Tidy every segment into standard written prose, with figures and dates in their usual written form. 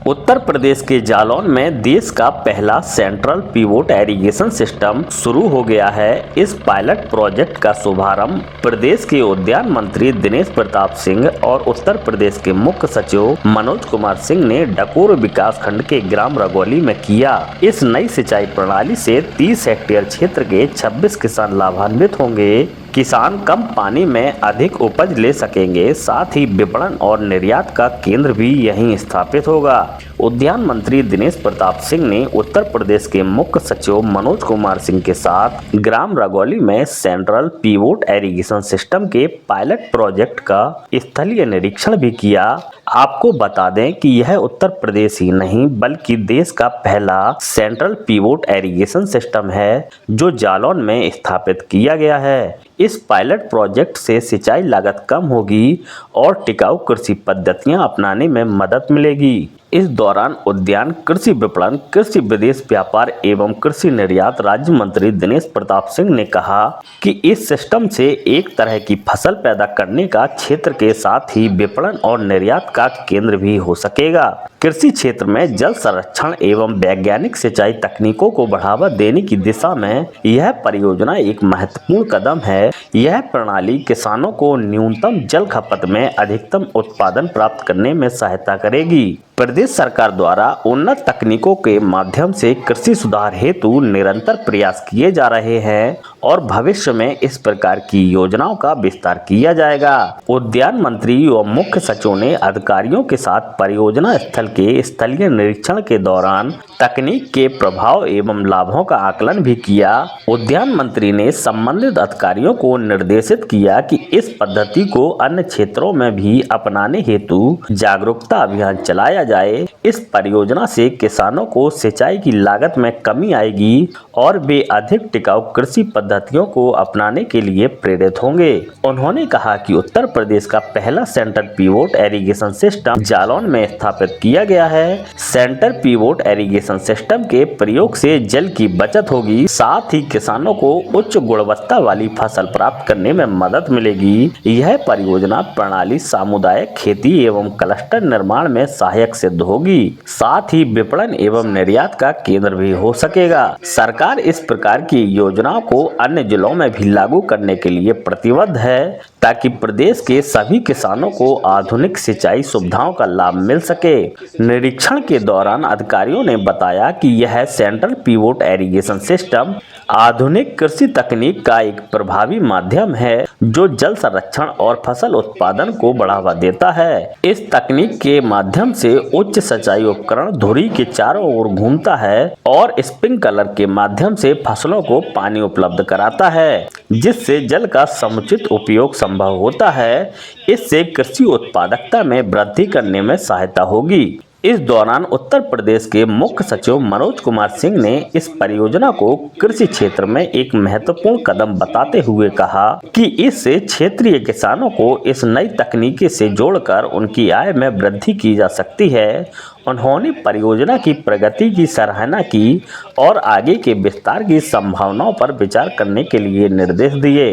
उत्तर प्रदेश के जालौन में देश का पहला सेंट्रल पिवोट इरिगेशन सिस्टम शुरू हो गया है। इस पायलट प्रोजेक्ट का शुभारंभ प्रदेश के उद्यान मंत्री दिनेश प्रताप सिंह और उत्तर प्रदेश के मुख्य सचिव मनोज कुमार सिंह ने डकोर विकास खंड के ग्राम रगौली में किया। इस नई सिंचाई प्रणाली से 30 हेक्टेयर क्षेत्र के 26 किसान लाभान्वित होंगे। किसान कम पानी में अधिक उपज ले सकेंगे, साथ ही विपणन और निर्यात का केंद्र भी यहीं स्थापित होगा। उद्यान मंत्री दिनेश प्रताप सिंह ने उत्तर प्रदेश के मुख्य सचिव मनोज कुमार सिंह के साथ ग्राम रगौली में सेंट्रल पिवोट इरिगेशन सिस्टम के पायलट प्रोजेक्ट का स्थलीय निरीक्षण भी किया। आपको बता दें कि यह उत्तर प्रदेश ही नहीं बल्कि देश का पहला सेंट्रल पिवोट इरिगेशन सिस्टम है जो जालौन में स्थापित किया गया है। इस पायलट प्रोजेक्ट से सिंचाई लागत कम होगी और टिकाऊ कृषि पद्धतियां अपनाने में मदद मिलेगी। इस दौरान उद्यान, कृषि विपणन, कृषि विदेश व्यापार एवं कृषि निर्यात राज्य मंत्री दिनेश प्रताप सिंह ने कहा कि इस सिस्टम से एक तरह की फसल पैदा करने का क्षेत्र के साथ ही विपणन और निर्यात का केंद्र भी हो सकेगा। कृषि क्षेत्र में जल संरक्षण एवं वैज्ञानिक सिंचाई तकनीकों को बढ़ावा देने की दिशा में यह परियोजना एक महत्वपूर्ण कदम है। यह प्रणाली किसानों को न्यूनतम जल खपत में अधिकतम उत्पादन प्राप्त करने में सहायता करेगी। प्रदेश सरकार द्वारा उन्नत तकनीकों के माध्यम से कृषि सुधार हेतु निरंतर प्रयास किए जा रहे हैं और भविष्य में इस प्रकार की योजनाओं का विस्तार किया जाएगा। उद्यान मंत्री व मुख्य सचिव ने अधिकारियों के साथ परियोजना स्थल के स्थलीय निरीक्षण के दौरान तकनीक के प्रभाव एवं लाभों का आकलन भी किया। उद्यान मंत्री ने संबंधित अधिकारियों को निर्देशित किया कि इस पद्धति को अन्य क्षेत्रों में भी अपनाने हेतु जागरूकता अभियान चलाया जाए। इस परियोजना से किसानों को सिंचाई की लागत में कमी आएगी और वे अधिक टिकाऊ कृषि पद्धतियों को अपनाने के लिए प्रेरित होंगे। उन्होंने कहा कि उत्तर प्रदेश का पहला centre pivot irrigation system Jalaun में स्थापित किया गया है। सेंटर पिवोट इरिगेशन सिस्टम के प्रयोग से जल की बचत होगी, साथ ही किसानों को उच्च गुणवत्ता वाली फसल प्राप्त करने में मदद मिलेगी। यह परियोजना प्रणाली सामुदायिक खेती एवं क्लस्टर निर्माण में सहायक सिद्ध होगी, साथ ही विपणन एवं निर्यात का केंद्र भी हो सकेगा। सरकार इस प्रकार की योजनाओं को अन्य जिलों में भी लागू करने के लिए प्रतिबद्ध है ताकि प्रदेश के सभी किसानों को आधुनिक सिंचाई सुविधाओं का लाभ मिल सके। निरीक्षण के दौरान अधिकारियों ने बताया कि यह सेंट्रल पिवोट इरिगेशन सिस्टम आधुनिक कृषि तकनीक का एक प्रभावी माध्यम है जो जल संरक्षण और फसल उत्पादन को बढ़ावा देता है। इस तकनीक के माध्यम से उच्च सिंचाई उपकरण धुरी के चारों ओर घूमता है और स्प्रिंकलर के माध्यम से फसलों को पानी उपलब्ध कराता है, जिससे जल का समुचित उपयोग संभव होता है। इससे कृषि उत्पादकता में वृद्धि करने में सहायता होगी। इस दौरान उत्तर प्रदेश के मुख्य सचिव मनोज कुमार सिंह ने इस परियोजना को कृषि क्षेत्र में एक महत्वपूर्ण कदम बताते हुए कहा कि इससे क्षेत्रीय किसानों को इस नई तकनीकी से जोड़कर उनकी आय में वृद्धि की जा सकती है। उन्होंने परियोजना की प्रगति की सराहना की और आगे के विस्तार की संभावनाओं पर विचार करने के लिए निर्देश दिए।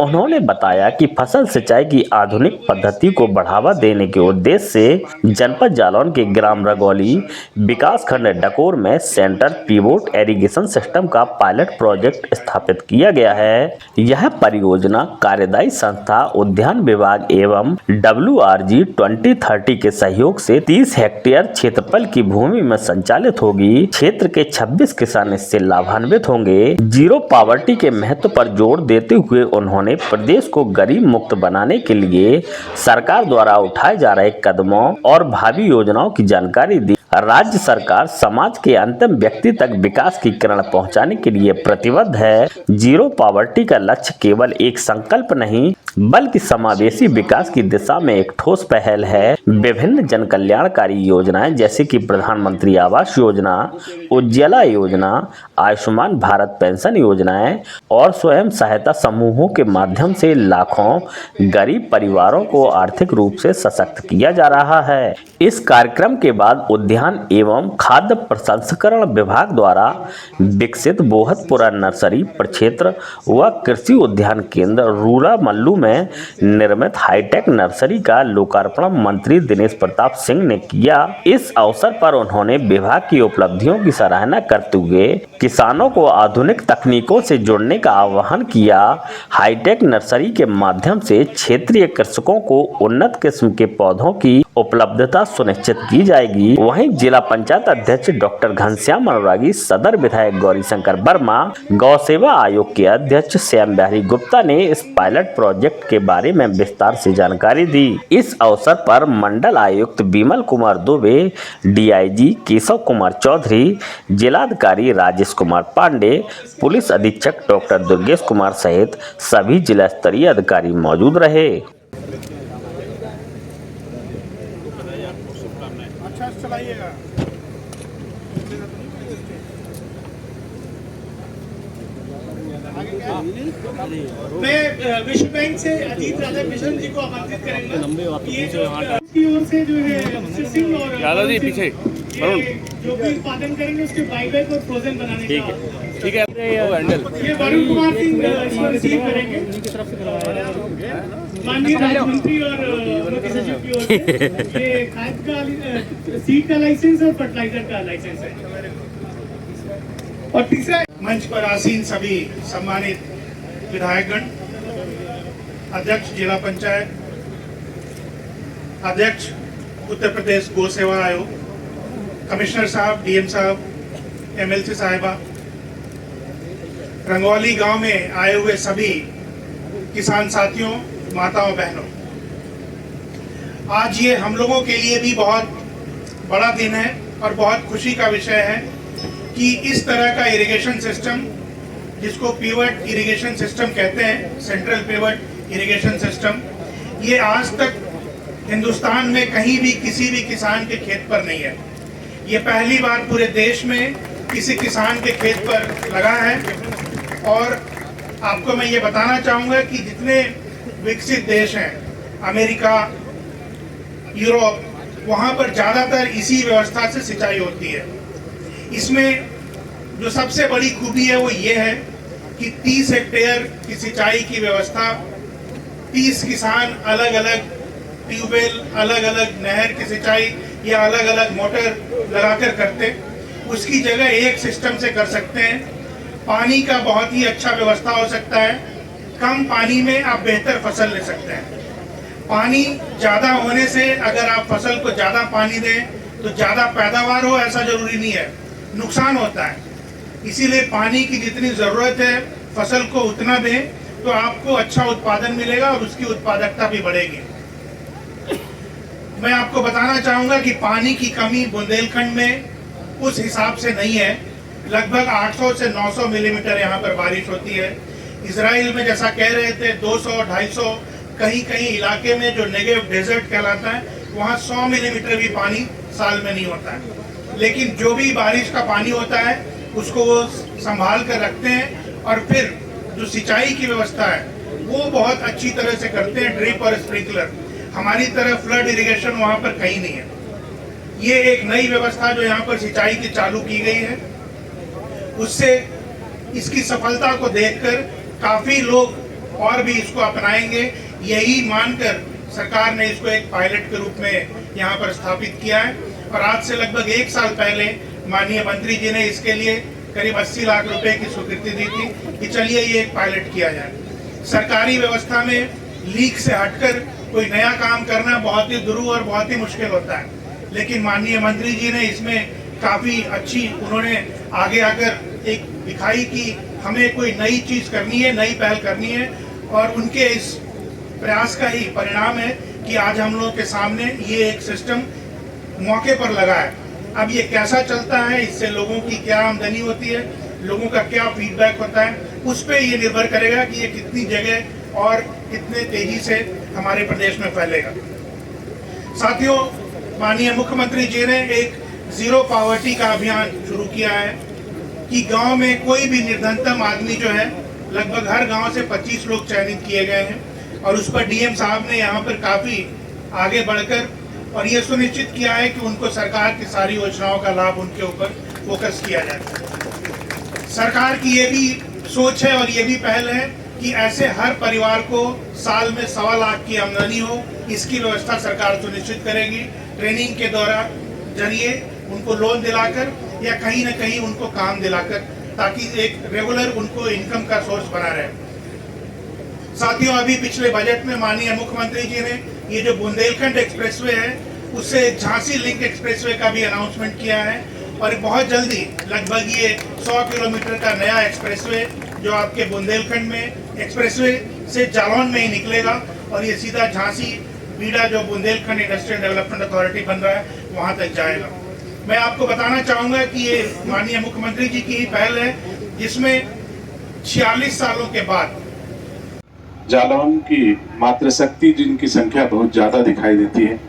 उन्होंने बताया कि फसल सिंचाई की आधुनिक पद्धति को बढ़ावा देने के उद्देश्य से जनपद जालौन के ग्राम रगौली विकास खंड डकोर में सेंटर पिवोट इरिगेशन सिस्टम का पायलट प्रोजेक्ट स्थापित किया गया है। यह परियोजना कार्यदायी संस्था उद्यान विभाग एवं WRG 2030 के सहयोग से 30 हेक्टेयर क्षेत्रफल की भूमि में संचालित होगी। क्षेत्र के 26 किसान इससे लाभान्वित होंगे। जीरो पॉवर्टी के महत्व पर जोर देते हुए उन्होंने प्रदेश को गरीब मुक्त बनाने के लिए सरकार द्वारा उठाए जा रहे कदमों और भावी योजनाओं की जानकारी दी। राज्य सरकार समाज के अंतिम व्यक्ति तक विकास की किरण पहुंचाने के लिए प्रतिबद्ध है। जीरो पॉवर्टी का लक्ष्य केवल एक संकल्प नहीं बल्कि समावेशी विकास की दिशा में एक ठोस पहल है। विभिन्न जन कल्याणकारी योजनाएं जैसे कि प्रधानमंत्री आवास योजना, उज्ज्वला योजना, आयुष्मान भारत पेंशन योजनाएं और स्वयं सहायता समूहों के माध्यम से लाखों गरीब परिवारों को आर्थिक रूप से सशक्त किया जा रहा है। इस कार्यक्रम के बाद उद्यान एवं खाद्य प्रसंस्करण विभाग द्वारा विकसित बोहतपुरा नर्सरी प्रक्षेत्र व कृषि उद्यान केंद्र रूरा मल्लू में निर्मित हाईटेक नर्सरी का लोकार्पण मंत्री दिनेश प्रताप सिंह ने किया। इस अवसर पर उन्होंने विभाग की उपलब्धियों की सराहना करते हुए किसानों को आधुनिक तकनीकों से जुड़ने का आह्वान किया। हाईटेक नर्सरी के माध्यम से क्षेत्रीय कृषकों को उन्नत किस्म के पौधों की उपलब्धता सुनिश्चित की जाएगी। वहीं जिला पंचायत अध्यक्ष डॉक्टर घनश्याम अनुरागी, सदर विधायक गौरीशंकर वर्मा, गौ सेवा आयोग के अध्यक्ष श्याम बिहारी गुप्ता ने इस पायलट प्रोजेक्ट के बारे में विस्तार से जानकारी दी। इस अवसर पर मंडल आयुक्त विमल कुमार दुबे, डीआईजी केशव कुमार चौधरी, जिलाधिकारी राजेश कुमार पांडे, पुलिस अधीक्षक डॉक्टर दुर्गेश कुमार सहित सभी जिला स्तरीय अधिकारी मौजूद रहे। अच्छा चलाइएगा। मैं विश्व बैंक से अजीत राजा मिशन जी को आमंत्रित करेंगे। ये की ओर से जो है सिंह और यादव जी पीछे जो भी उत्पादन करेंगे उसके बाईबैक और फ्रोजन बनाने का ठीक है। ये वरुण कुमार सिंह इसको रिसीव करेंगे माननीय राज्य मंत्री और मुख्य सचिव की ओर से। ये खाद का सीड का लाइसेंस और फर्टिलाइजर का लाइसेंस है। और तीसरा मंच पर आसीन सभी सम्मानित विधायकगण, अध्यक्ष जिला पंचायत, अध्यक्ष उत्तर प्रदेश गौ सेवा आयोग, कमिश्नर साहब, डीएम साहब, एमएलसी साहिबा, रंगौली गांव में आए हुए सभी किसान साथियों, माताओं बहनों, आज ये हम लोगों के लिए भी बहुत बड़ा दिन है और बहुत खुशी का विषय है कि इस तरह का इरिगेशन सिस्टम, जिसको पिवट इरिगेशन सिस्टम कहते हैं, सेंट्रल पिवट इरिगेशन सिस्टम, ये आज तक हिंदुस्तान में कहीं भी किसी भी किसान के खेत पर नहीं है। ये पहली बार पूरे देश में किसी किसान के खेत पर लगा है। और आपको मैं ये बताना चाहूँगा कि जितने विकसित देश हैं, अमेरिका, यूरोप, वहाँ पर ज़्यादातर इसी व्यवस्था से सिंचाई होती है। इसमें जो सबसे बड़ी खूबी है वो ये है कि 30 हेक्टेयर की सिंचाई की व्यवस्था 30 किसान अलग अलग ट्यूबवेल, अलग अलग नहर की सिंचाई या अलग अलग मोटर लगाकर करते, उसकी जगह एक सिस्टम से कर सकते हैं। पानी का बहुत ही अच्छा व्यवस्था हो सकता है। कम पानी में आप बेहतर फसल ले सकते हैं। पानी ज़्यादा होने से अगर आप फसल को ज़्यादा पानी दें तो ज़्यादा पैदावार हो, ऐसा जरूरी नहीं है, नुकसान होता है। इसीलिए पानी की जितनी ज़रूरत है फसल को उतना दें तो आपको अच्छा उत्पादन मिलेगा और उसकी उत्पादकता भी बढ़ेगी। मैं आपको बताना चाहूँगा कि पानी की कमी बुंदेलखंड में उस हिसाब से नहीं है। लगभग 800 से 900 मिलीमीटर यहाँ पर बारिश होती है। इजराइल में जैसा कह रहे थे 200-250, कहीं कहीं इलाके में जो नेगेव डेजर्ट कहलाता है वहाँ 100 मिलीमीटर भी पानी साल में नहीं होता है। लेकिन जो भी बारिश का पानी होता है उसको वो संभाल कर रखते हैं और फिर जो सिंचाई की व्यवस्था है वो बहुत अच्छी तरह से करते हैं। ड्रिप और स्प्रिंकलर, हमारी तरह फ्लड इरिगेशन वहाँ पर कहीं नहीं है। ये एक नई व्यवस्था जो यहाँ पर सिंचाई की चालू की गई है, उससे इसकी सफलता को देखकर काफ़ी लोग और भी इसको अपनाएंगे। यही मानकर सरकार ने इसको एक पायलट के रूप में यहाँ पर स्थापित किया है। और आज से लगभग 1 साल पहले माननीय मंत्री जी ने इसके लिए करीब 80 लाख रुपए की स्वीकृति दी थी कि चलिए ये एक पायलट किया जाए। सरकारी व्यवस्था में लीक से हटकर कोई नया काम करना बहुत ही दुरूह और बहुत ही मुश्किल होता है, लेकिन माननीय मंत्री जी ने इसमें काफ़ी अच्छी, उन्होंने आगे आकर एक दिखाई कि हमें कोई नई चीज़ करनी है, नई पहल करनी है। और उनके इस प्रयास का ही परिणाम है कि आज हम लोगों के सामने ये एक सिस्टम मौके पर लगा है। अब ये कैसा चलता है, इससे लोगों की क्या आमदनी होती है, लोगों का क्या फीडबैक होता है, उस पर ये निर्भर करेगा कि ये कितनी जगह और कितने तेजी से हमारे प्रदेश में फैलेगा। साथियों, माननीय मुख्यमंत्री जी ने एक जीरो पॉवर्टी का अभियान शुरू किया है कि गांव में कोई भी निर्धनतम आदमी जो है, लगभग हर गांव से 25 लोग चयनित किए गए हैं और उस पर डीएम साहब ने यहाँ पर काफ़ी आगे बढ़कर और ये सुनिश्चित किया है कि उनको सरकार की सारी योजनाओं का लाभ उनके ऊपर फोकस किया जाए। सरकार की ये भी सोच है और ये भी पहल है कि ऐसे हर परिवार को साल में 1.25 लाख की आमदनी हो, इसकी व्यवस्था सरकार सुनिश्चित करेगी। ट्रेनिंग के द्वारा जरिए उनको लोन दिलाकर या कहीं ना कहीं उनको काम दिलाकर, ताकि एक रेगुलर उनको इनकम का सोर्स बना रहे। साथियों, अभी पिछले बजट में माननीय मुख्यमंत्री जी ने ये जो बुंदेलखंड एक्सप्रेसवे है उससे झांसी लिंक एक्सप्रेसवे का भी अनाउंसमेंट किया है, और बहुत जल्दी लगभग ये 100 किलोमीटर का नया एक्सप्रेसवे जो आपके बुंदेलखंड में एक्सप्रेसवे से जालौन में ही निकलेगा और ये सीधा झांसी बीडा जो बुंदेलखंड इंडस्ट्रियल डेवलपमेंट अथॉरिटी बन रहा है वहां तक जाएगा। मैं आपको बताना चाहूंगा कि ये माननीय मुख्यमंत्री जी की ही पहल है, जिसमें 46 सालों के बाद जालौन की मातृशक्ति जिनकी संख्या बहुत ज्यादा दिखाई देती है,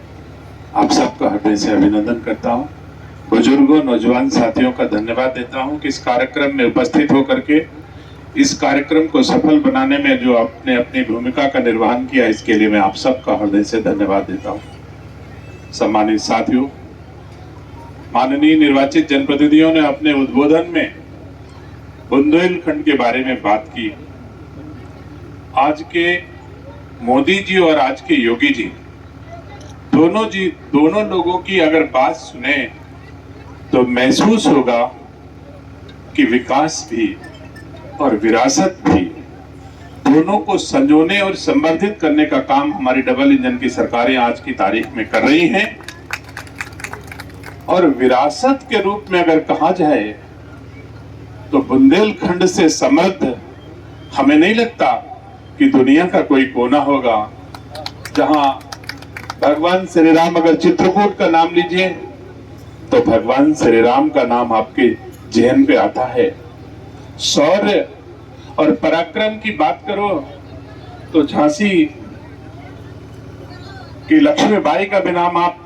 आप सबका हृदय से अभिनंदन करता हूं। बुजुर्गों, नौजवान साथियों का धन्यवाद देता हूं कि इस कार्यक्रम में उपस्थित होकर के इस कार्यक्रम को सफल बनाने में जो आपने अपनी भूमिका का निर्वहन किया, इसके लिए मैं आप सबका हृदय से धन्यवाद देता हूं। सम्मानित साथियों, माननीय निर्वाचित जनप्रतिनिधियों ने अपने उद्बोधन में बुंदेलखंड के बारे में बात की। आज के मोदी जी और आज के योगी जी दोनों लोगों की अगर बात सुने तो महसूस होगा कि विकास भी और विरासत भी दोनों को संजोने और संवर्धित करने का काम हमारी डबल इंजन की सरकारें आज की तारीख में कर रही हैं। और विरासत के रूप में अगर कहा जाए तो बुंदेलखंड से समृद्ध हमें नहीं लगता कि दुनिया का कोई कोना होगा जहां भगवान श्री राम, अगर चित्रकूट का नाम लीजिए तो भगवान श्री राम का नाम आपके जहन पे आता है। शौर्य और पराक्रम की बात करो तो झांसी की लक्ष्मीबाई का भी नाम आप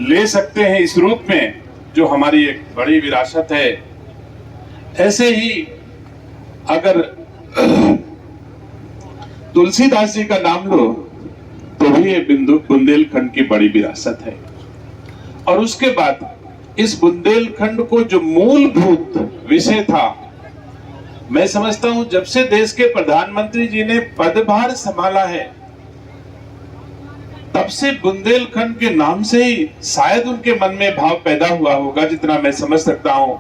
ले सकते हैं इस रूप में, जो हमारी एक बड़ी विरासत है। ऐसे ही अगर तुलसीदास जी का नाम लो तो भी ये बुंदेलखंड की बड़ी विरासत है। और उसके बाद इस बुंदेलखंड को जो मूलभूत विषय था, मैं समझता हूं जब से देश के प्रधानमंत्री जी ने पदभार संभाला है तब से बुंदेलखंड के नाम से ही शायद उनके मन में भाव पैदा हुआ होगा, जितना मैं समझ सकता हूं।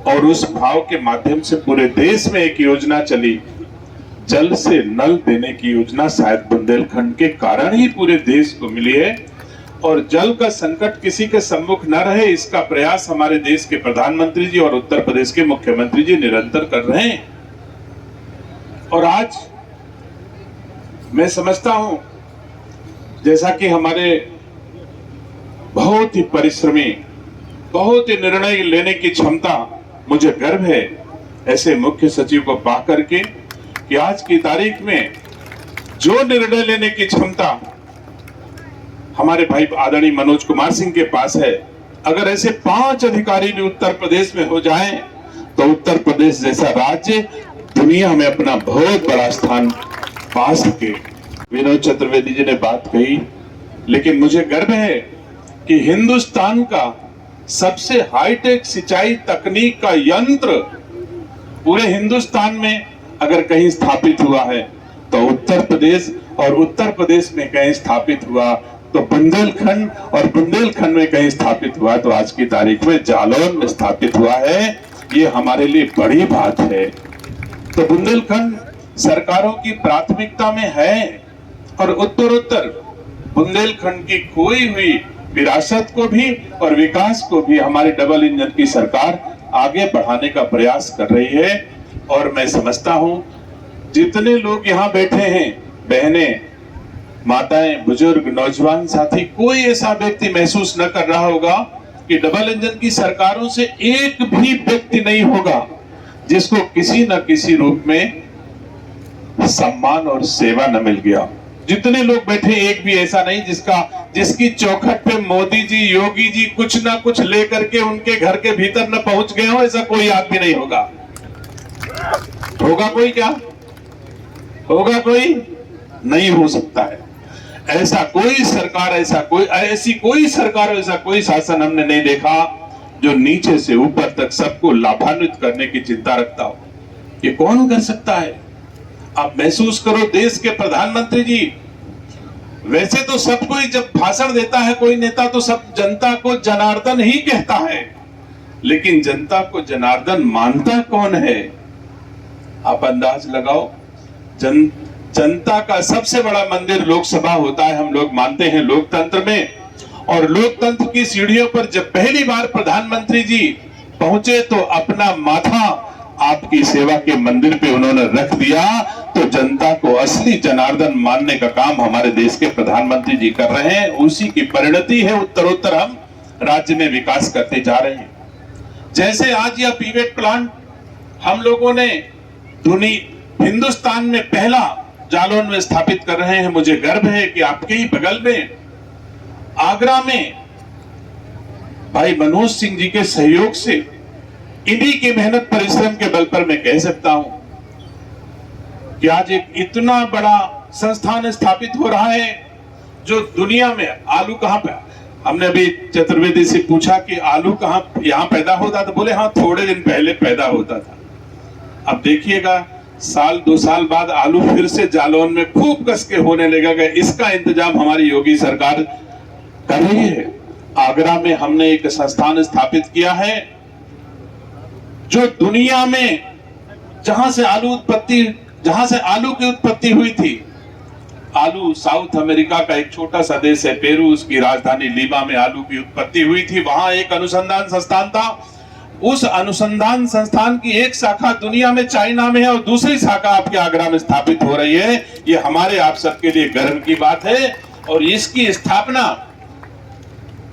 और उस भाव के माध्यम से पूरे देश में एक योजना चली, जल से नल देने की योजना, शायद बुंदेलखंड के कारण ही पूरे देश को मिली है। और जल का संकट किसी के सम्मुख न रहे, इसका प्रयास हमारे देश के प्रधानमंत्री जी और उत्तर प्रदेश के मुख्यमंत्री जी निरंतर कर रहे हैं। और आज मैं समझता हूं, जैसा कि हमारे बहुत ही परिश्रमी, बहुत ही निर्णय लेने की क्षमता, मुझे गर्व है ऐसे मुख्य सचिव को पा करके कि आज की तारीख में जो निर्णय लेने की क्षमता हमारे भाई आदरणीय मनोज कुमार सिंह के पास है, अगर ऐसे 5 अधिकारी भी उत्तर प्रदेश में हो जाएं तो उत्तर प्रदेश जैसा राज्य दुनिया में अपना बहुत बड़ा स्थान पा सके। विनोद चतुर्वेदी जी ने बात कही, लेकिन मुझे गर्व है कि हिंदुस्तान का सबसे हाईटेक सिंचाई तकनीक का यंत्र पूरे हिंदुस्तान में अगर कहीं स्थापित हुआ है तो उत्तर प्रदेश, और उत्तर प्रदेश में कहीं स्थापित हुआ तो बुंदेलखंड, और बुंदेलखंड में कहीं स्थापित हुआ तो आज की तारीख में जालौन में स्थापित हुआ है। ये हमारे लिए बड़ी बात है। तो बुंदेलखंड सरकारों की प्राथमिकता में है और उत्तरोत्तर बुंदेलखंड की खोई हुई विरासत को भी और विकास को भी हमारी डबल इंजन की सरकार आगे बढ़ाने का प्रयास कर रही है। और मैं समझता हूं जितने लोग यहाँ बैठे हैं, बहनें, माताएं, बुजुर्ग, नौजवान साथी, कोई ऐसा व्यक्ति महसूस न कर रहा होगा कि डबल इंजन की सरकारों से एक भी व्यक्ति नहीं होगा जिसको किसी न किसी रूप में सम्मान और सेवा न मिल गया। जितने लोग बैठे, एक भी ऐसा नहीं जिसकी चौखट पे मोदी जी, योगी जी कुछ ना कुछ लेकर के उनके घर के भीतर न पहुंच गए हो, ऐसा कोई आदमी नहीं होगा। होगा कोई? क्या होगा? कोई नहीं हो सकता है। ऐसा कोई सरकार, ऐसी कोई सरकार, ऐसा कोई शासन हमने नहीं देखा जो नीचे से ऊपर तक सबको लाभान्वित करने की चिंता रखता हो। ये कौन कर सकता है? आप महसूस करो, देश के प्रधानमंत्री जी, वैसे तो सब कोई जब भाषण देता है कोई नेता तो सब जनता को जनार्दन ही कहता है, लेकिन जनता को जनार्दन मानता कौन है? आप अंदाज लगाओ। जनता का सबसे बड़ा मंदिर लोकसभा होता है, हम लोग मानते हैं लोकतंत्र में। और लोकतंत्र की सीढ़ियों पर जब पहली बार प्रधानमंत्री जी पहुंचे तो अपना माथा आपकी सेवा के मंदिर पे उन्होंने रख दिया, तो जनता को असली जनार्दन मानने का काम हमारे देश के प्रधानमंत्री जी कर रहे हैं। उसी की परिणति है, उत्तरोत्तर हम राज्य में विकास करते जा रहे हैं। जैसे आज यह पीवेट प्लांट हम लोगों ने हिंदुस्तान में पहला जालौन में स्थापित कर रहे हैं। मुझे गर्व है कि आपके ही बगल में आगरा में भाई मनोज सिंह जी के सहयोग से, इन्हीं की मेहनत परिश्रम के बल पर मैं कह सकता हूं कि आज एक इतना बड़ा संस्थान स्थापित हो रहा है जो दुनिया में आलू कहां पे, हमने अभी चतुर्वेदी से पूछा कि आलू कहां यहां पैदा होता था, बोले हाँ थोड़े दिन पहले पैदा होता था। अब देखिएगा साल 2 साल बाद आलू फिर से जालौन में खूब कस के होने लगेगा। इसका इंतजाम हमारी योगी सरकार कर रही है। आगरा में हमने एक संस्थान स्थापित किया है जो दुनिया में जहां से आलू की उत्पत्ति हुई थी, आलू साउथ अमेरिका का एक छोटा सा देश है पेरू, उसकी राजधानी लीमा में आलू की उत्पत्ति हुई थी। वहां एक अनुसंधान संस्थान था। उस अनुसंधान संस्थान की एक शाखा दुनिया में चाइना में है और दूसरी शाखा आपके आगरा में स्थापित हो रही है। ये हमारे आप सबके लिए गर्व की बात है और इसकी स्थापना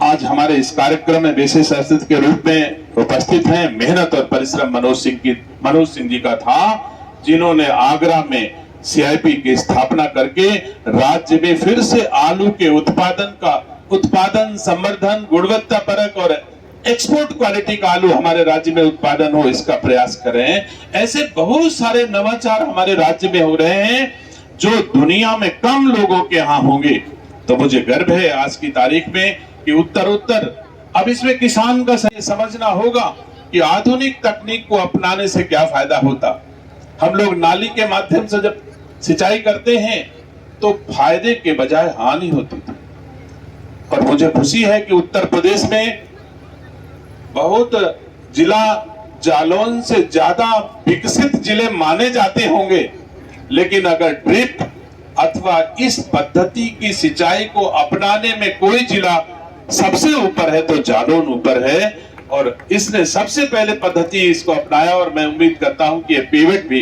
आज हमारे इस कार्यक्रम में विशेष अतिथि के रूप में उपस्थित हैं। मेहनत और परिश्रम मनोज सिंह जी का था, जिन्होंने आगरा में सीआईपी की स्थापना करके राज्य में फिर से आलू के उत्पादन संवर्धन, गुणवत्ता परक और एक्सपोर्ट क्वालिटी का आलू हमारे राज्य में उत्पादन हो, इसका प्रयास कर रहे हैं। ऐसे बहुत सारे नवाचार हमारे राज्य में हो रहे हैं जो दुनिया में कम लोगों के यहाँ होंगे। तो मुझे गर्व है आज की तारीख में कि उत्तरोत्तर अब इसमें किसान का समझना होगा कि आधुनिक तकनीक को अपनाने से क्या फायदा होता। हम लोग नाली के माध्यम से जब सिंचाई करते हैं तो फायदे के बजाय हानि होती थी। और मुझे खुशी है कि उत्तर प्रदेश में बहुत जिला जालौन से ज्यादा विकसित जिले माने जाते होंगे, लेकिन अगर ड्रिप अथवा इस पद्धति की सिंचाई को अपनाने में कोई जिला सबसे ऊपर है तो जालौन ऊपर है। और इसने सबसे पहले पद्धति इसको अपनाया और मैं उम्मीद करता हूं कि ये पीवेट भी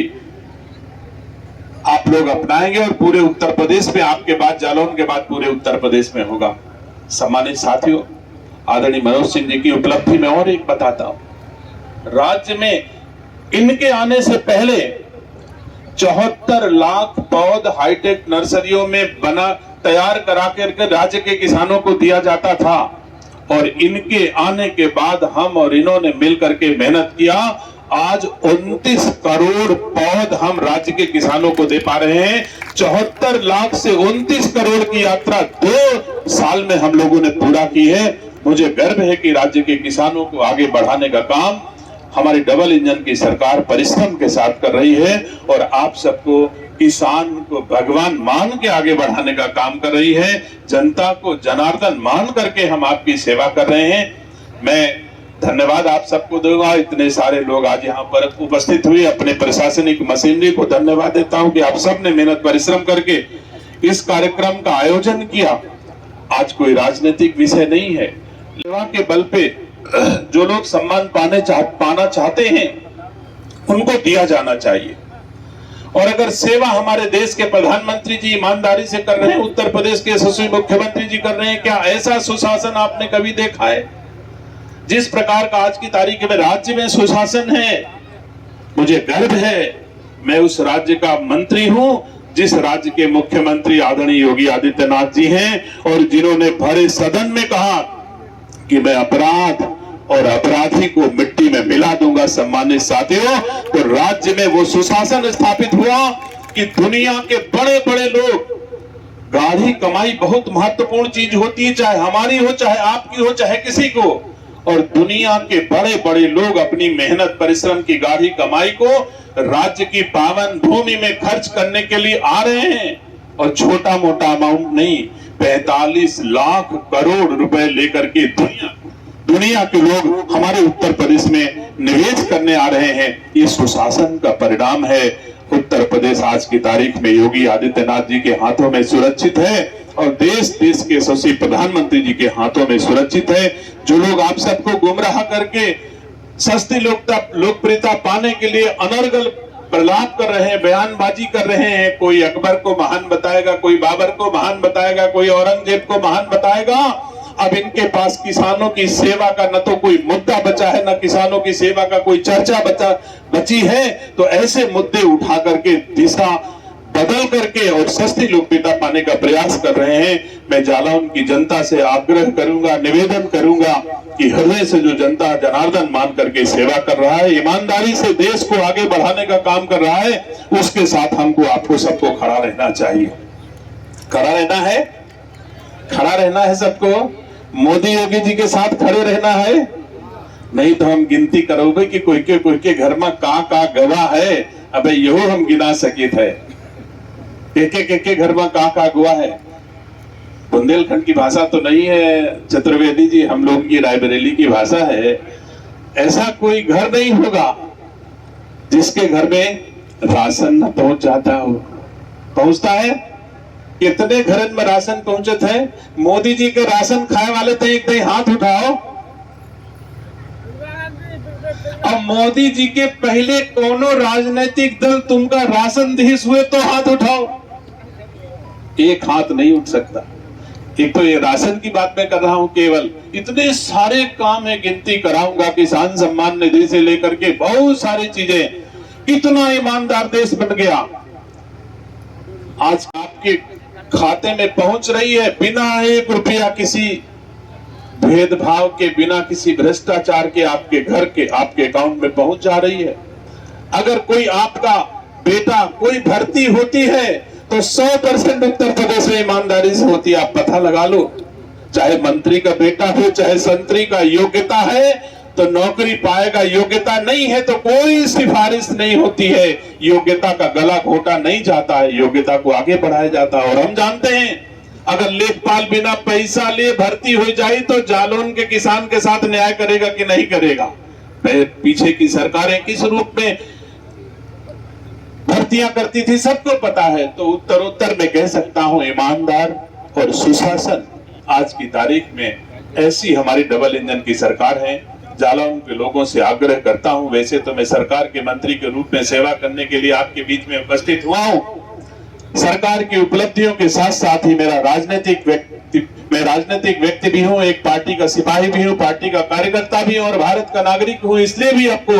आप लोग अपनाएंगे और पूरे उत्तर प्रदेश में, आपके बाद जालौन के बाद पूरे उत्तर प्रदेश में होगा। सम्मानित साथियों, आदरणीय मनोज सिंह जी की उपलब्धि में और एक बताता हूं। राज्य में इनके आने से पहले 74 लाख पौध हाईटेक नर्सरियों में तैयार करा करके राज्य के किसानों को दिया जाता था और इनके आने के बाद हम और इन्होंने मिल करके मेहनत किया। आज 29 करोड़ पौध हम राज्य के किसानों को दे पा रहे हैं। 74 लाख से 29 करोड़ की यात्रा 2 साल में हम लोगों ने पूरा की है। मुझे गर्व है कि राज्य के किसानों को आगे बढ़ाने का काम हमारी डबल इंजन की सरकार परिश्रम के साथ कर रही है और आप सबको किसान को भगवान मान के आगे बढ़ाने का काम कर रही है। जनता को जनार्दन मान करके हम आपकी सेवा कर रहे हैं। मैं धन्यवाद आप सबको दूंगा। इतने सारे लोग आज यहाँ पर उपस्थित हुए, अपने प्रशासनिक मशीनरी को धन्यवाद देता हूँ कि आप सब ने मेहनत परिश्रम करके इस कार्यक्रम का आयोजन किया। आज कोई राजनीतिक विषय नहीं है। सेवा के बल पे जो लोग सम्मान पाना चाहते हैं उनको दिया जाना चाहिए। और अगर सेवा हमारे देश के प्रधानमंत्री जी ईमानदारी से कर रहे हैं, उत्तर प्रदेश के यशस्वी मुख्यमंत्री जी कर रहे हैं, क्या ऐसा सुशासन आपने कभी देखा है? जिस प्रकार का आज की तारीख में राज्य में सुशासन है, मुझे गर्व है मैं उस राज्य का मंत्री हूं जिस राज्य के मुख्यमंत्री आदरणीय योगी आदित्यनाथ जी हैं और जिन्होंने भरे सदन में कहा कि मैं अपराध और अपराधी को मिट्टी में मिला दूंगा। सम्मानित साथियों, तो राज्य में वो सुशासन स्थापित हुआ कि दुनिया के बड़े बड़े लोग, गाढ़ी कमाई बहुत महत्वपूर्ण चीज होती है, चाहे हमारी हो, चाहे आपकी हो, चाहे किसी को, और दुनिया के बड़े बड़े लोग अपनी मेहनत परिश्रम की गाढ़ी कमाई को राज्य की पावन भूमि में खर्च करने के लिए आ रहे हैं, और छोटा मोटा अमाउंट नहीं, 45 लाख करोड़ रुपए लेकर के दुनिया के लोग हमारे उत्तर प्रदेश में निवेश करने आ रहे हैं। ये सुशासन का परिणाम है। उत्तर प्रदेश आज की तारीख में योगी आदित्यनाथ जी के हाथों में सुरक्षित है और देश के यशस्वी प्रधानमंत्री जी के हाथों में सुरक्षित है। जो लोग आप सबको गुमराह करके सस्ती लोकप्रियता पाने के लिए अनर्गल प्रलाप कर रहे हैं, बयानबाजी कर रहे हैं, कोई अकबर को महान बताएगा, कोई बाबर को महान बताएगा, कोई औरंगजेब को महान बताएगा। अब इनके पास किसानों की सेवा का न तो कोई मुद्दा बचा है, न किसानों की सेवा का कोई चर्चा बची है। तो ऐसे मुद्दे उठा करके दिशा बदल करके और सस्ती लोकप्रियता पाने का प्रयास कर रहे हैं। मैं जालौन की जनता से आग्रह करूंगा, निवेदन करूंगा कि हृदय से जो जनता जनार्दन मान करके सेवा कर रहा है, ईमानदारी से देश को आगे बढ़ाने का काम कर रहा है, उसके साथ हमको आपको सबको खड़ा रहना चाहिए। खड़ा रहना है सबको। मोदी योगी जी के साथ खड़े रहना है, नहीं तो हम गिनती करोगे कि कोई के घर में का गवा है। अबे यो हम गिना सकित है, के घर में का गुआ है। बुंदेलखंड की भाषा तो नहीं है चतुर्वेदी जी, हम लोग की रायबरेली की भाषा है। ऐसा कोई घर नहीं होगा जिसके घर में राशन न पहुंच जाता हो। पहुंचता है? कितने घरन में राशन पहुंचत है? मोदी जी के राशन खाए वाले थे एक हाथ उठाओ। अब मोदी जी के पहले कोनो राजनीतिक दल तुमका राशन दिस हुए तो हाथ उठाओ। एक हाथ नहीं उठ सकता। एक तो ये राशन की बात मैं कर रहा हूं, केवल इतने सारे काम है, गिनती कराऊंगा। किसान सम्मान निधि से लेकर के बहुत सारी चीजें, कितना ईमानदार देश बन गया। आज आपके खाते में पहुंच रही है, बिना 1 रुपया किसी भेदभाव के, बिना किसी भ्रष्टाचार के आपके घर के आपके अकाउंट में पहुंच जा रही है। अगर कोई आपका बेटा कोई भर्ती होती है तो 100% उत्तर प्रदेश में ईमानदारी से होती है। आप पता लगा लो, चाहे मंत्री का बेटा हो, चाहे संतरी का, योग्यता है तो नौकरी पाएगा, योग्यता नहीं है तो कोई सिफारिश नहीं होती है। योग्यता का गला घोटा नहीं जाता है, योग्यता को आगे बढ़ाया जाता है। और हम जानते हैं अगर लेखपाल बिना पैसा लिए भर्ती हो जाए तो जालौन के किसान के साथ न्याय करेगा कि नहीं करेगा? पीछे की सरकारें किस रूप में भर्तियां करती थी सबको पता है। तो उत्तर में कह सकता हूं ईमानदार और सुशासन आज की तारीख में ऐसी हमारी डबल इंजन की सरकार है। जालौन के लोगों से आग्रह करता हूं, वैसे तो मैं सरकार के मंत्री के रूप में सेवा करने के लिए आपके बीच में उपस्थित हुआ हूं। सरकार की उपलब्धियों के साथ साथ ही मैं राजनीतिक व्यक्ति भी हूं, एक पार्टी का सिपाही भी हूं, पार्टी का कार्यकर्ता भी हूं और भारत का नागरिक हूं। इसलिए भी आपको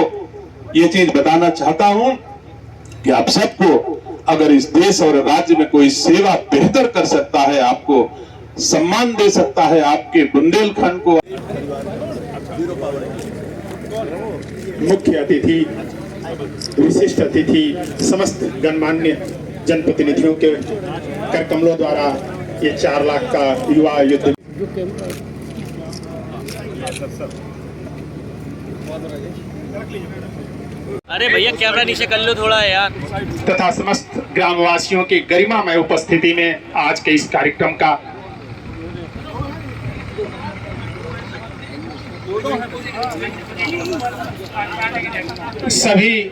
ये चीज बताना चाहता हूं कि आप सबको अगर इस देश और राज्य में कोई सेवा बेहतर कर सकता है, आपको सम्मान दे सकता है, आपके बुंदेलखंड को। मुख्य अतिथि, विशिष्ट अतिथि, समस्त गणमान्य जनप्रतिनिधियों के कर कमलों द्वारा ये 4 लाख का युवा युद्ध अरे भैया कैमरा नीचे कर लो थोड़ा यार। तथा समस्त ग्रामवासियों की गरिमामय उपस्थिति में आज के इस कार्यक्रम का सभी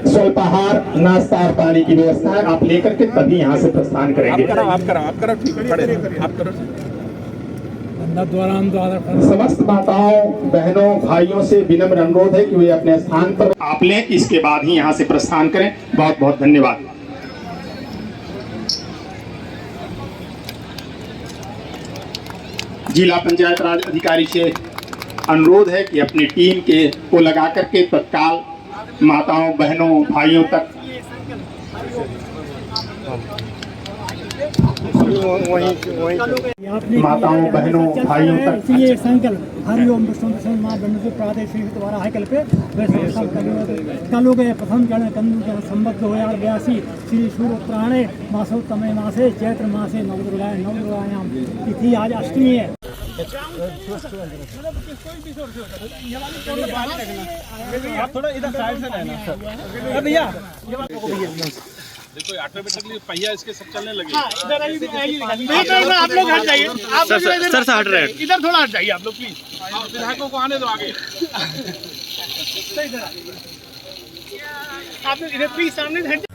स्वल्पाहार, नाश्ता और पानी की व्यवस्था है। आप लेकर के तभी यहाँ से प्रस्थान करेंगे। आप करो ठीक है, खड़े आप करो। समस्त माताओं, बहनों, भाइयों से विनम्र अनुरोध है कि वे अपने स्थान पर आप लें, इसके बाद ही यहाँ से प्रस्थान करें। बहुत बहुत धन्यवाद। जिला पंचायत राज अधिकारी से अनुरोध है कि अपनी टीम को लगा करके तत्काल माताओं, बहनों, भाइयों तक माताओं, बहनों, भाइयों तक ये संकल्प हरिओम विष्णु माँ ब्रह्म प्रादेशिक द्वारा है कल्पे वैसे कलुगे प्रथम जन कंदु जन संबद्ध 2082 श्री सूर्य उत्तरायणे मासोत्तमे मासे चैत्र मासे नवदुर्गायाम तिथि आज अष्टमी है। आप थोड़ा इधर साइड से रहना सर भैया। देखो ऑटोमेटिकली पहिया इसके सब चलने लगे। आप लोग हट जाइए, आप सर से हट रहे हैं। इधर थोड़ा हट जाइए आप लोग प्लीज। विधायकों को आने दो आगे। आप लोग इधर प्लीज सामने से हट।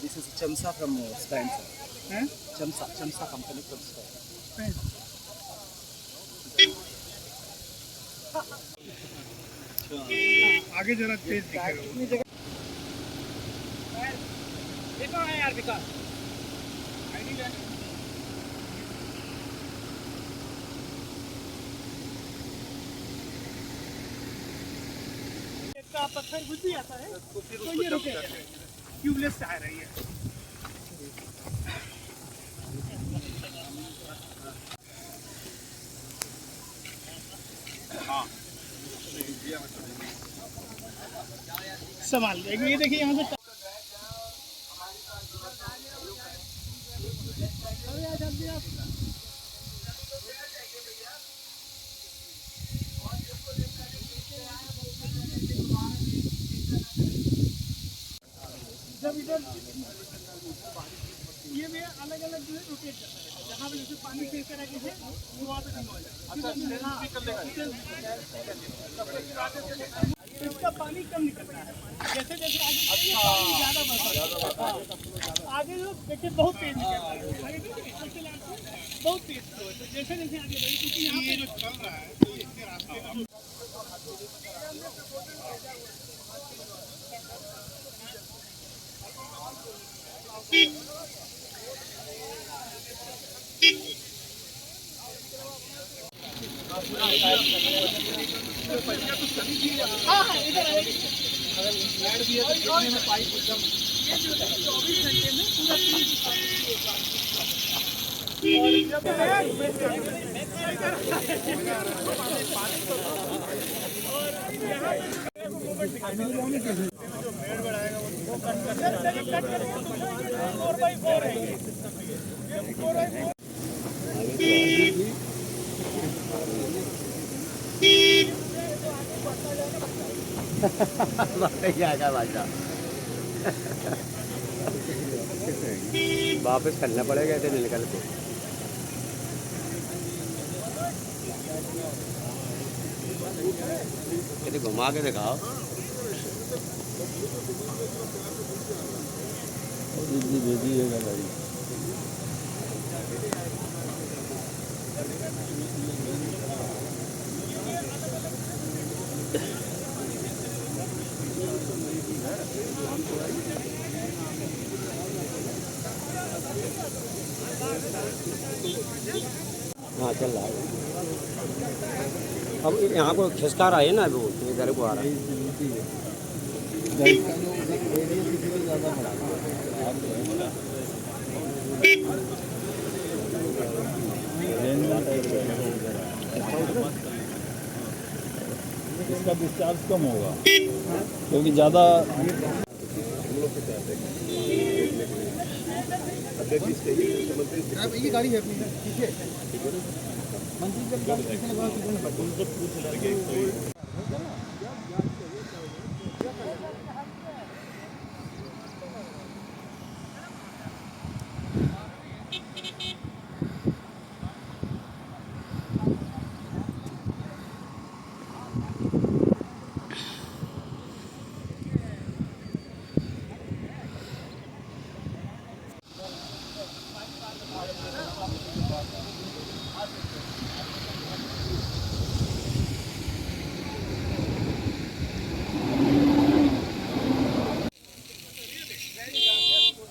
This is Chamsa from Spain, sir. Chamsa company from Spain. आगे जरा तेज दिखेगा। देखो यार विकास का पत्थर घुस भी आता है तो ये रुके ट्यूबलेस से आ रही है। संभाल ये देखिए यहाँ से जब इधर ये भी अलग अलग जो है रोटेट करता है, जहाँ पे जैसे पानी से इस तरह के है वो वहाँ पे कम हो जाएगा। इसका पानी कम निकलता है, जैसे जैसे आगे पानी ज़्यादा बढ़ता है। आगे जो देखिए बहुत तेज निकलता है, बहुत तेज फ्लो है। तो जैसे जैसे आगे बढ़े क्योंकि यहाँ पे जो चल रहा है तो इसके रास्ते वापस करना पड़ेगा इधर निकल के। यदि घुमा के दिखाओ। हाँ चल रहा है। अब यहाँ को खिसका रहा है ना, वो इधर को आ रहा है। इसका डिस्चार्ज कम होगा क्योंकि ज़्यादा ये गाड़ी है अपनी, ठीक है मंत्री जब गाड़ी किसने बोला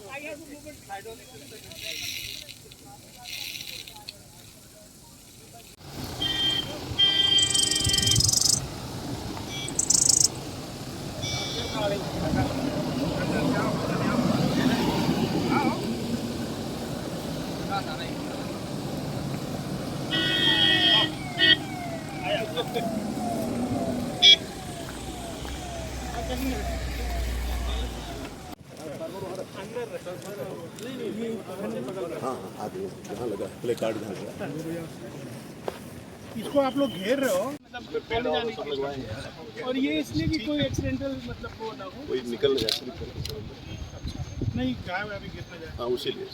I have to move it. I don't इसको आप लोग घेर रहे हो और ये इसलिए कि कोई एक्सीडेंटल मतलब वो ना हो। कोई निकल जाए नहीं गाय अभी गिर ना जाए। हाँ उसी लिए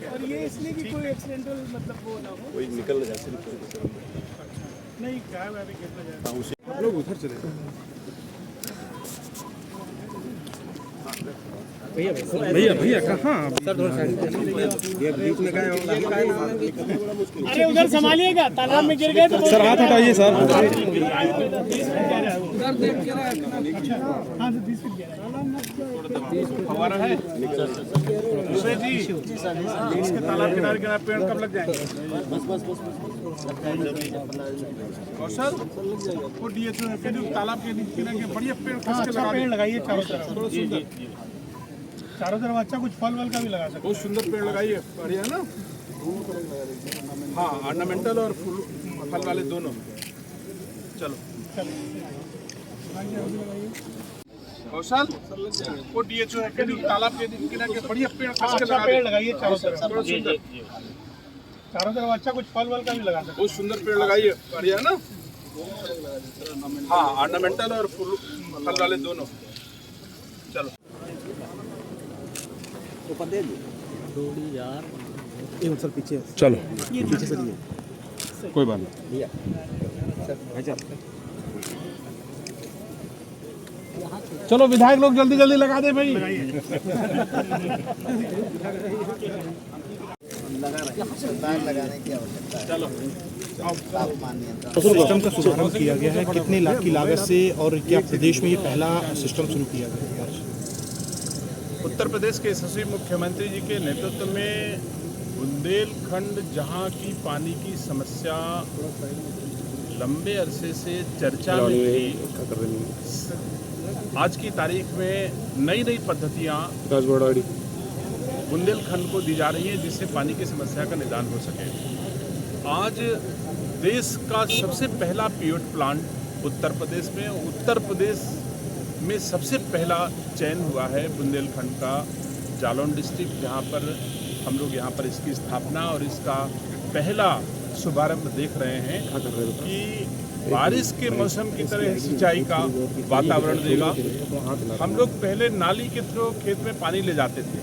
और ये इसलिए कि कोई एक्सीडेंटल मतलब वो ना हो। कोई निकल जाए नहीं गाय अभी गिर ना जाए। हाँ उसी अरे उधर संभालिएगा, तालाब में गिर गए तो सर हाथ हटाइए सर। फवारा है जी, इसके तालाब किनारे किनारे पेड़ कब लग जाएंगे? और सर वो डीएचओ है तालाब के किनारे बढ़िया पेड़ पेड़ लगाइए चारों तरफ। चारों तरफ अच्छा कुछ फल वल का भी लगा सकते, बहुत सुंदर पेड़ लगाइए, बढ़िया ना। हाँ ऑर्नामेंटल और फूल फल वाले दोनों। चलो कौशल वो डीएचओ है तालाब के किनारे बढ़िया पेड़ पेड़ लगाइए चारों तरफ, चारों तरफ अच्छा कुछ फल वल का भी लगा सकते, बहुत सुंदर पेड़ लगाइए, बढ़िया ना। हाँ ऑर्नामेंटल और फूल फल वाले दोनों। चलो सर पीछे चलो पीछे से लिए कोई बात नहीं। चलो विधायक लोग जल्दी जल्दी लगा दे भाई। लगाने की आवश्यकता है। चलो सिस्टम का शुभारंभ किया गया है, कितने लाख की लागत से और क्या प्रदेश में ये पहला सिस्टम शुरू किया गया है? उत्तर प्रदेश के यशस्वी मुख्यमंत्री जी के नेतृत्व में बुंदेलखंड जहां की पानी की समस्या लंबे अरसे से चर्चा में थी, आज की तारीख में नई नई पद्धतियां बुंदेलखंड को दी जा रही हैं जिससे पानी की समस्या का निदान हो सके। आज देश का सबसे पहला पीओट प्लांट उत्तर प्रदेश में सबसे पहला चयन हुआ है बुंदेलखंड का जालौन डिस्ट्रिक्ट, जहां पर हम लोग यहाँ पर इसकी स्थापना और इसका पहला शुभारंभ देख रहे हैं कि बारिश के मौसम की तरह सिंचाई का वातावरण देगा। हम लोग पहले नाली के थ्रू खेत में पानी ले जाते थे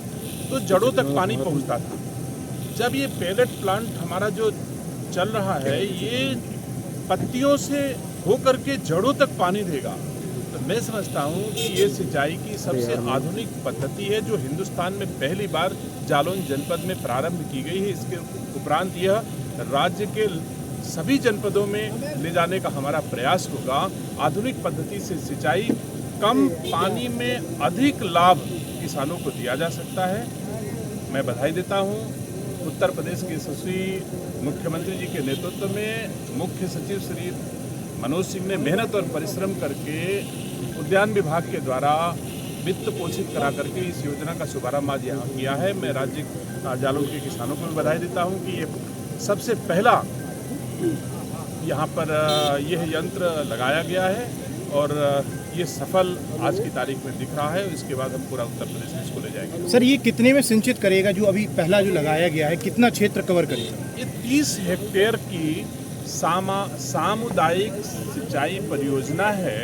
तो जड़ों तक पानी पहुँचता था। जब ये पैलेट प्लांट हमारा जो चल रहा है ये पत्तियों से होकर के जड़ों तक पानी देगा, तो मैं समझता हूँ कि ये सिंचाई की सबसे आधुनिक पद्धति है जो हिंदुस्तान में पहली बार जालौन जनपद में प्रारंभ की गई है। इसके उपरांत यह राज्य के सभी जनपदों में ले जाने का हमारा प्रयास होगा। आधुनिक पद्धति से सिंचाई, कम पानी में अधिक लाभ किसानों को दिया जा सकता है। मैं बधाई देता हूँ उत्तर प्रदेश के यशस्वी मुख्यमंत्री जी के नेतृत्व में मुख्य सचिव श्री मनोज सिंह ने मेहनत और परिश्रम करके उद्यान विभाग के द्वारा वित्त पोषित करा करके इस योजना का शुभारंभ आज यहाँ किया है। मैं राज्य जालौन के किसानों को भी बधाई देता हूँ कि ये सबसे पहला यहाँ पर यह यंत्र लगाया गया है और ये सफल आज की तारीख में दिख रहा है। इसके बाद हम पूरा उत्तर प्रदेश में इसको ले जाएंगे। सर ये कितने में सिंचित करेगा, जो अभी पहला जो लगाया गया है कितना क्षेत्र कवर करेगा? ये 30 हेक्टेयर की सामुदायिक सिंचाई परियोजना है।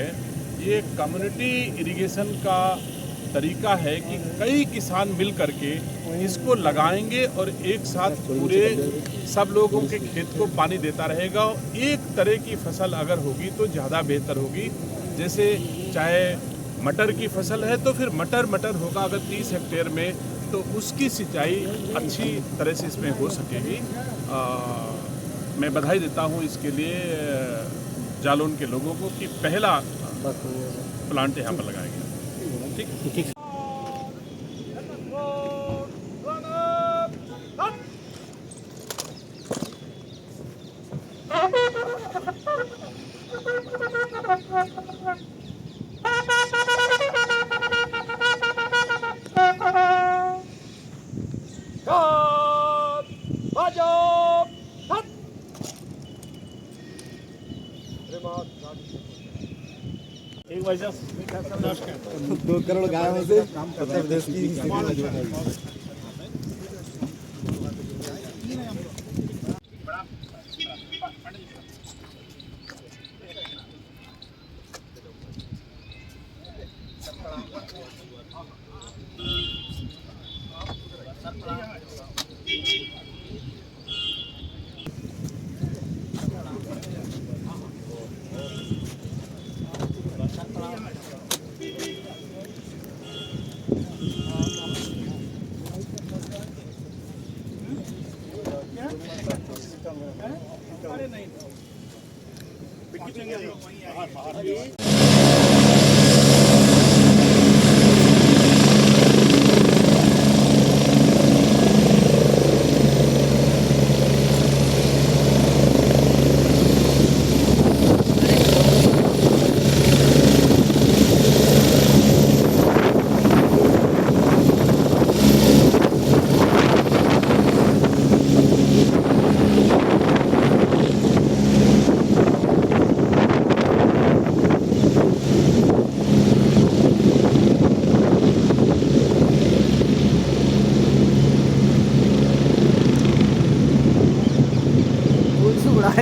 ये कम्युनिटी इरिगेशन का तरीका है कि कई किसान मिल करके इसको लगाएंगे और एक साथ पूरे सब लोगों के खेत को पानी देता रहेगा। एक तरह की फसल अगर होगी तो ज़्यादा बेहतर होगी। जैसे चाहे मटर की फसल है तो फिर मटर होगा अगर 30 हेक्टेयर में, तो उसकी सिंचाई अच्छी तरह से इसमें हो सकेगी। मैं बधाई देता हूँ इसके लिए जालौन के लोगों को कि पहला प्लांट यहाँ पर लगाया गया। ठीक। 2 करोड़ गायों से उत्तर प्रदेश की स्थिति मजबूत होगी।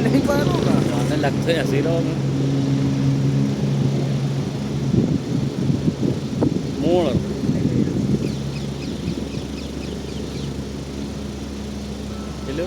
नहीं पाऊंगा लगते हंसी रहो मोड़ हेलो